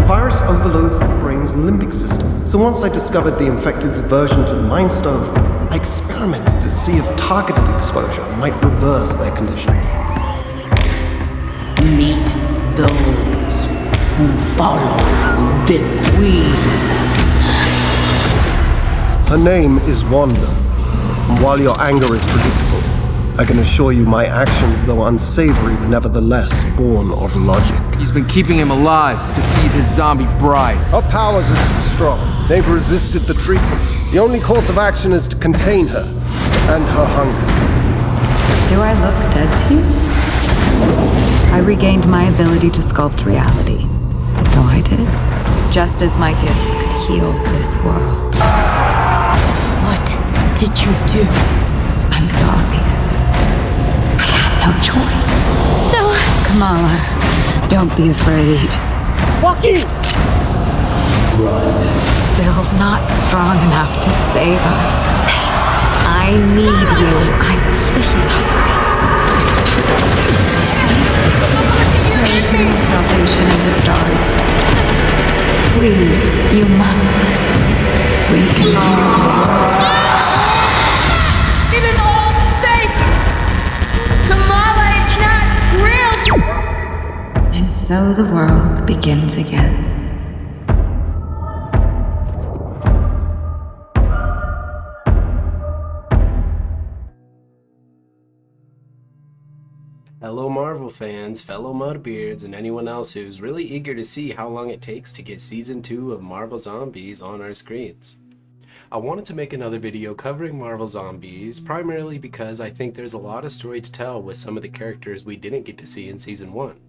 virus overloads the brain's limbic system. So once I discovered the infected's aversion to the Mind Stone, I experimented to see if targeted exposure might reverse their condition. Meet those who follow the Queen. Her name is Wanda, and while your anger is predictable, I can assure you my actions, though unsavory, were nevertheless born of logic. He's been keeping him alive to feed his zombie bride. Her powers are too strong. They've resisted the treatment. The only course of action is to contain her and her hunger. Do I look dead to you? I regained my ability to sculpt reality. So I did. Just as my gifts could heal this world. What did you do? I'm sorry. I had no choice. No. Kamala, don't be afraid. Bucky! Still not strong enough to save us. I need you. I'm suffering. There is no salvation in the stars. Please, you must. We can all. It is all fake! Kamala is not real! And so the world begins again. Hello Marvel fans, fellow Mudbeards, and anyone else who's really eager to see how long it takes to get Season 2 of Marvel Zombies on our screens. I wanted to make another video covering Marvel Zombies, primarily because I think there's a lot of story to tell with some of the characters we didn't get to see in Season 1.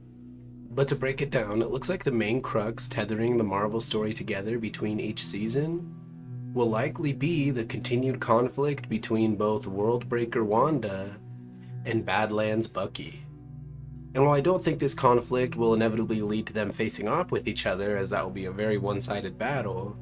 But to break it down, it looks like the main crux tethering the Marvel story together between each season will likely be the continued conflict between both Worldbreaker Wanda and Badlands Bucky. And while I don't think this conflict will inevitably lead to them facing off with each other, as that will be a very one-sided battle,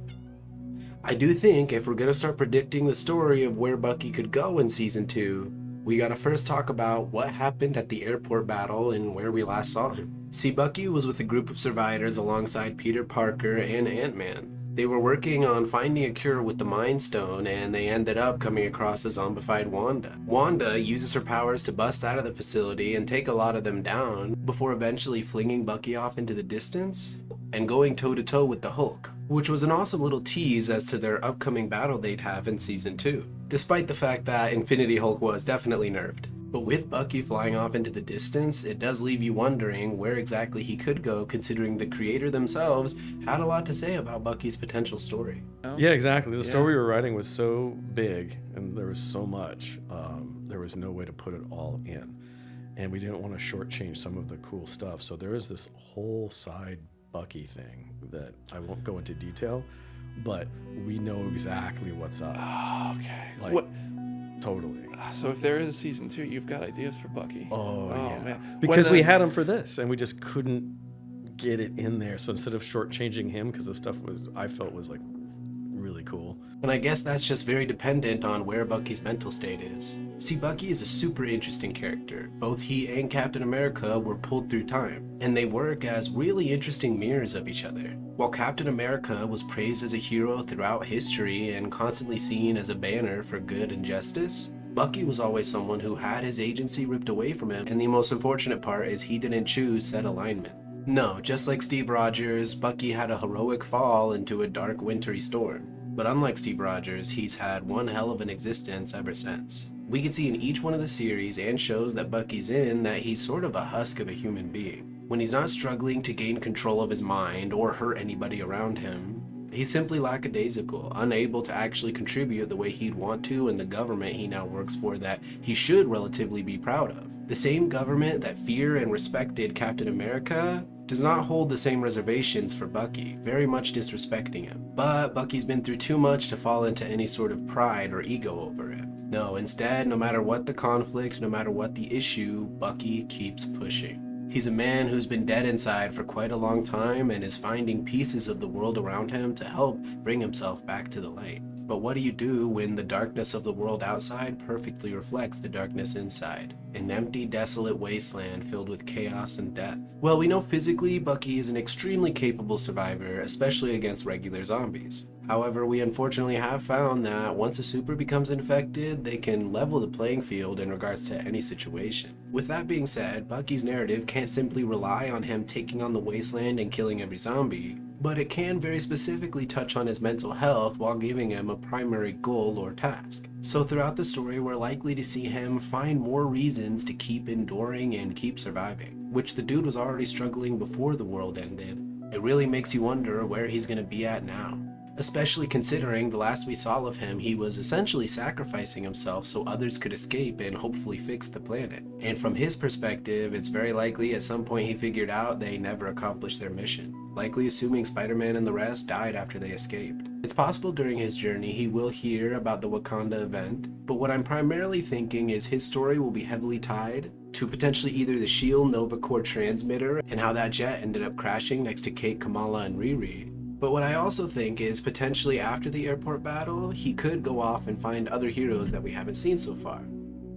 I do think if we're going to start predicting the story of where Bucky could go in Season 2, we gotta first talk about what happened at the airport battle and where we last saw him. See, Bucky was with a group of survivors alongside Peter Parker and Ant-Man. They were working on finding a cure with the Mind Stone, and they ended up coming across a zombified Wanda. Wanda uses her powers to bust out of the facility and take a lot of them down, before eventually flinging Bucky off into the distance and going toe-to-toe with the Hulk, which was an awesome little tease as to their upcoming battle they'd have in Season 2, despite the fact that Infinity Hulk was definitely nerfed. But with Bucky flying off into the distance, it does leave you wondering where exactly he could go, considering the creator themselves had a lot to say about Bucky's potential story. Yeah, exactly. The story we were writing was so big, and there was so much. There was no way to put it all in. And we didn't want to shortchange some of the cool stuff. So there is this whole side Bucky thing that I won't go into detail, but we know exactly what's up. Oh, okay. Like, what? Totally. So if there is a Season 2, you've got ideas for Bucky. Oh yeah. Man. Because we had him for this, and we just couldn't get it in there. So instead of shortchanging him, because the stuff I felt was like really cool. And I guess that's just very dependent on where Bucky's mental state is. See, Bucky is a super interesting character. Both he and Captain America were pulled through time, and they work as really interesting mirrors of each other. While Captain America was praised as a hero throughout history and constantly seen as a banner for good and justice, Bucky was always someone who had his agency ripped away from him, and the most unfortunate part is he didn't choose said alignment. No, just like Steve Rogers, Bucky had a heroic fall into a dark wintry storm. But unlike Steve Rogers, he's had one hell of an existence ever since. We can see in each one of the series and shows that Bucky's in that he's sort of a husk of a human being. When he's not struggling to gain control of his mind or hurt anybody around him, he's simply lackadaisical, unable to actually contribute the way he'd want to in the government he now works for that he should relatively be proud of. The same government that feared and respected Captain America does not hold the same reservations for Bucky, very much disrespecting him. But Bucky's been through too much to fall into any sort of pride or ego over it. No, instead, no matter what the conflict, no matter what the issue, Bucky keeps pushing. He's a man who's been dead inside for quite a long time and is finding pieces of the world around him to help bring himself back to the light. But what do you do when the darkness of the world outside perfectly reflects the darkness inside? An empty, desolate wasteland filled with chaos and death. Well, we know physically Bucky is an extremely capable survivor, especially against regular zombies. However, we unfortunately have found that once a super becomes infected, they can level the playing field in regards to any situation. With that being said, Bucky's narrative can't simply rely on him taking on the wasteland and killing every zombie, but it can very specifically touch on his mental health while giving him a primary goal or task. So throughout the story, we're likely to see him find more reasons to keep enduring and keep surviving, which the dude was already struggling before the world ended. It really makes you wonder where he's gonna be at now. Especially considering the last we saw of him, he was essentially sacrificing himself so others could escape and hopefully fix the planet. And from his perspective, it's very likely at some point he figured out they never accomplished their mission, likely assuming Spider-Man and the rest died after they escaped. It's possible during his journey he will hear about the Wakanda event, but what I'm primarily thinking is his story will be heavily tied to potentially either the S.H.I.E.L.D. Nova Corps transmitter and how that jet ended up crashing next to Kate, Kamala, and Riri. But what I also think is potentially after the airport battle, he could go off and find other heroes that we haven't seen so far.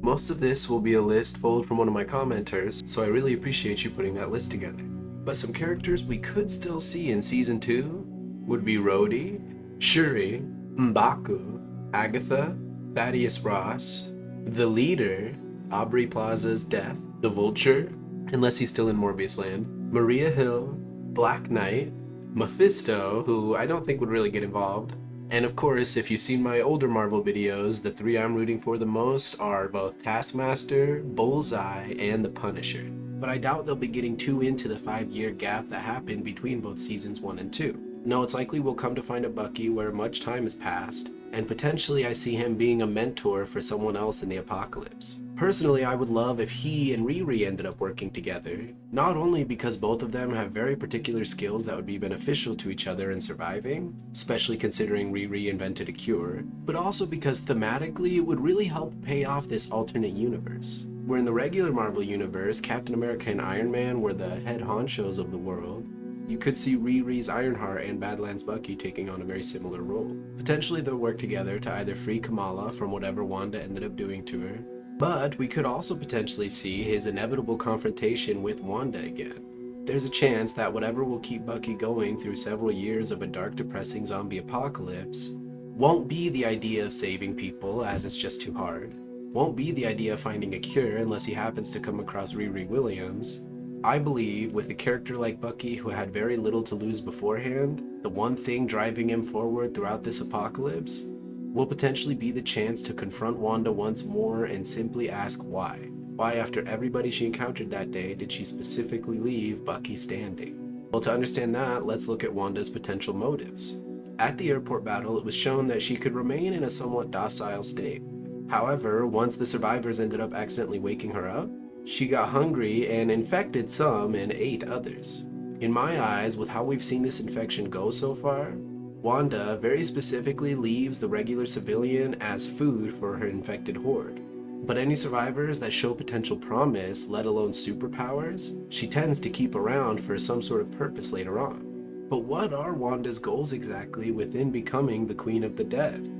Most of this will be a list pulled from one of my commenters, so I really appreciate you putting that list together. But some characters we could still see in Season 2 would be Rhodey, Shuri, M'Baku, Agatha, Thaddeus Ross, the leader, Aubrey Plaza's death, the Vulture, unless he's still in Morbius Land, Maria Hill, Black Knight, Mephisto, who I don't think would really get involved. And of course, if you've seen my older Marvel videos, the three I'm rooting for the most are both Taskmaster, Bullseye, and the Punisher. But I doubt they'll be getting too into the 5-year gap that happened between both seasons 1 and 2. No, it's likely we'll come to find a Bucky where much time has passed, and potentially I see him being a mentor for someone else in the apocalypse. Personally, I would love if he and Riri ended up working together, not only because both of them have very particular skills that would be beneficial to each other in surviving, especially considering Riri invented a cure, but also because thematically it would really help pay off this alternate universe. Where in the regular Marvel universe, Captain America and Iron Man were the head honchos of the world, you could see Riri's Ironheart and Badlands Bucky taking on a very similar role. Potentially they'll work together to either free Kamala from whatever Wanda ended up doing to her, but we could also potentially see his inevitable confrontation with Wanda again. There's a chance that whatever will keep Bucky going through several years of a dark, depressing zombie apocalypse won't be the idea of saving people, as it's just too hard. Won't be the idea of finding a cure unless he happens to come across Riri Williams. I believe with a character like Bucky who had very little to lose beforehand, the one thing driving him forward throughout this apocalypse will potentially be the chance to confront Wanda once more and simply ask why. Why, after everybody she encountered that day, did she specifically leave Bucky standing? Well, to understand that, let's look at Wanda's potential motives. At the airport battle, it was shown that she could remain in a somewhat docile state. However, once the survivors ended up accidentally waking her up, she got hungry and infected some and ate others. In my eyes, with how we've seen this infection go so far, Wanda very specifically leaves the regular civilian as food for her infected horde. But any survivors that show potential promise, let alone superpowers, she tends to keep around for some sort of purpose later on. But what are Wanda's goals exactly within becoming the Queen of the Dead?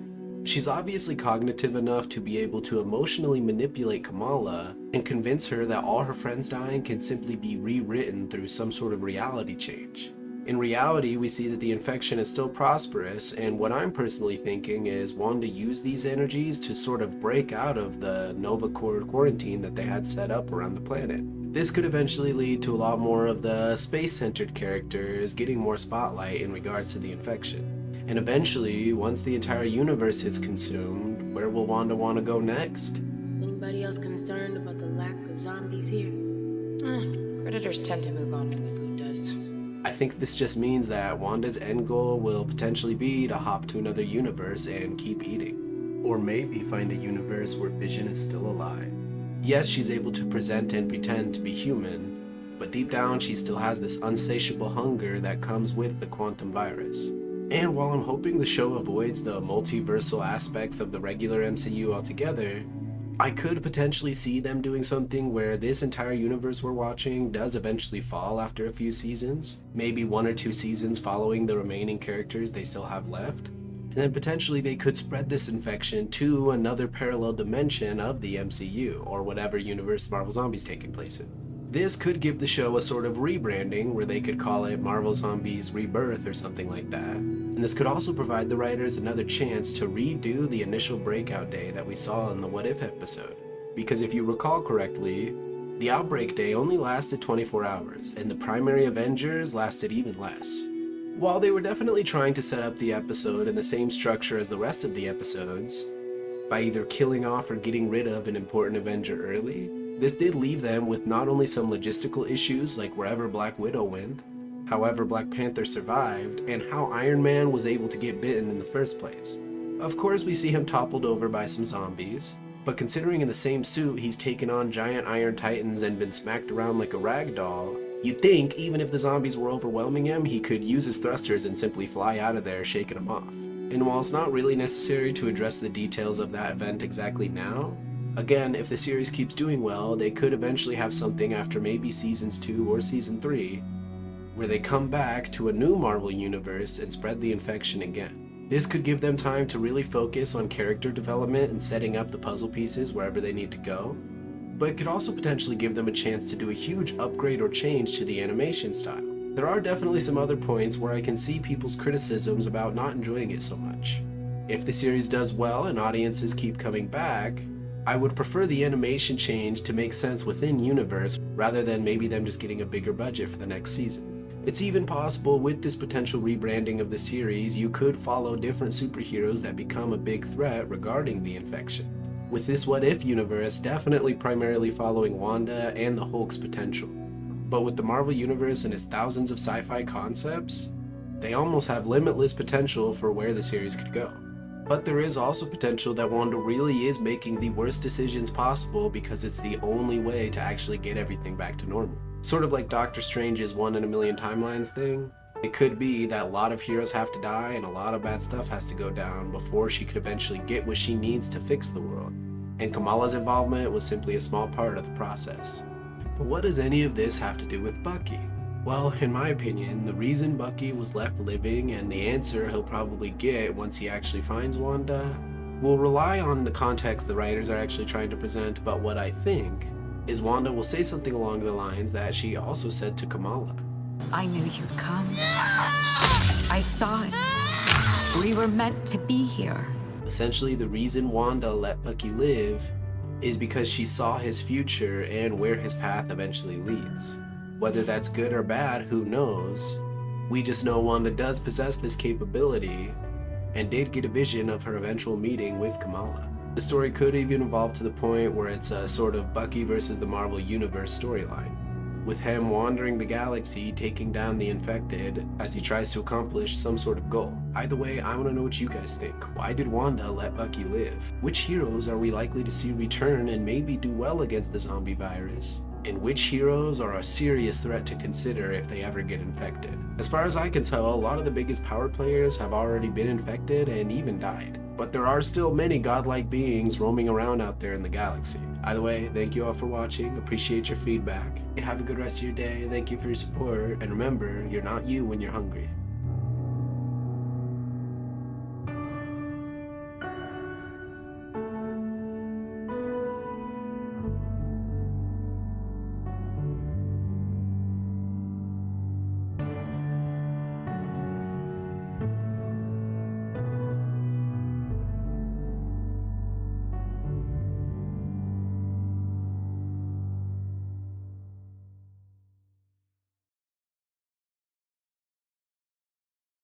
She's obviously cognitive enough to be able to emotionally manipulate Kamala and convince her that all her friends dying can simply be rewritten through some sort of reality change. In reality, we see that the infection is still prosperous, and what I'm personally thinking is Wanda used these energies to sort of break out of the Nova Corps quarantine that they had set up around the planet. This could eventually lead to a lot more of the space-centered characters getting more spotlight in regards to the infection. And eventually, once the entire universe is consumed, where will Wanda want to go next? Anybody else concerned about the lack of zombies here? Predators tend to move on when the food does. I think this just means that Wanda's end goal will potentially be to hop to another universe and keep eating. Or maybe find a universe where Vision is still alive. Yes, she's able to present and pretend to be human, but deep down she still has this insatiable hunger that comes with the quantum virus. And while I'm hoping the show avoids the multiversal aspects of the regular MCU altogether, I could potentially see them doing something where this entire universe we're watching does eventually fall after a few seasons, maybe 1 or 2 seasons following the remaining characters they still have left. then potentially they could spread this infection to another parallel dimension of the MCU, or whatever universe Marvel Zombies taking place in. This could give the show a sort of rebranding where they could call it Marvel Zombies Rebirth or something like that. And this could also provide the writers another chance to redo the initial breakout day that we saw in the What If episode. Because if you recall correctly, the Outbreak Day only lasted 24 hours, and the primary Avengers lasted even less. While they were definitely trying to set up the episode in the same structure as the rest of the episodes, by either killing off or getting rid of an important Avenger early, this did leave them with not only some logistical issues like wherever Black Widow went, however Black Panther survived, and how Iron Man was able to get bitten in the first place. Of course, we see him toppled over by some zombies, but considering in the same suit he's taken on giant Iron Titans and been smacked around like a rag doll, you'd think even if the zombies were overwhelming him, he could use his thrusters and simply fly out of there shaking them off. And while it's not really necessary to address the details of that event exactly now, again, if the series keeps doing well, they could eventually have something after maybe seasons 2 or season 3, where they come back to a new Marvel universe and spread the infection again. This could give them time to really focus on character development and setting up the puzzle pieces wherever they need to go, but it could also potentially give them a chance to do a huge upgrade or change to the animation style. There are definitely some other points where I can see people's criticisms about not enjoying it so much. If the series does well and audiences keep coming back, I would prefer the animation change to make sense within universe rather than maybe them just getting a bigger budget for the next season. It's even possible with this potential rebranding of the series, you could follow different superheroes that become a big threat regarding the infection. With this What If universe definitely primarily following Wanda and the Hulk's potential. But with the Marvel universe and its thousands of sci-fi concepts, they almost have limitless potential for where the series could go. But there is also potential that Wanda really is making the worst decisions possible because it's the only way to actually get everything back to normal. Sort of like Doctor Strange's 1 in a million timelines thing. It could be that a lot of heroes have to die and a lot of bad stuff has to go down before she could eventually get what she needs to fix the world. And Kamala's involvement was simply a small part of the process. But what does any of this have to do with Bucky? Well, in my opinion, the reason Bucky was left living and the answer he'll probably get once he actually finds Wanda will rely on the context the writers are actually trying to present, but what I think is Wanda will say something along the lines that she also said to Kamala. I knew you'd come. I saw it. We were meant to be here. Essentially, the reason Wanda let Bucky live is because she saw his future and where his path eventually leads. Whether that's good or bad, who knows? We just know Wanda does possess this capability and did get a vision of her eventual meeting with Kamala. The story could even evolve to the point where it's a sort of Bucky versus the Marvel Universe storyline, with him wandering the galaxy, taking down the infected as he tries to accomplish some sort of goal. Either way, I want to know what you guys think. Why did Wanda let Bucky live? Which heroes are we likely to see return and maybe do well against the zombie virus? And which heroes are a serious threat to consider if they ever get infected? As far as I can tell, a lot of the biggest power players have already been infected and even died. But there are still many godlike beings roaming around out there in the galaxy. Either way, thank you all for watching, appreciate your feedback. Have a good rest of your day, thank you for your support, and remember, you're not you when you're hungry.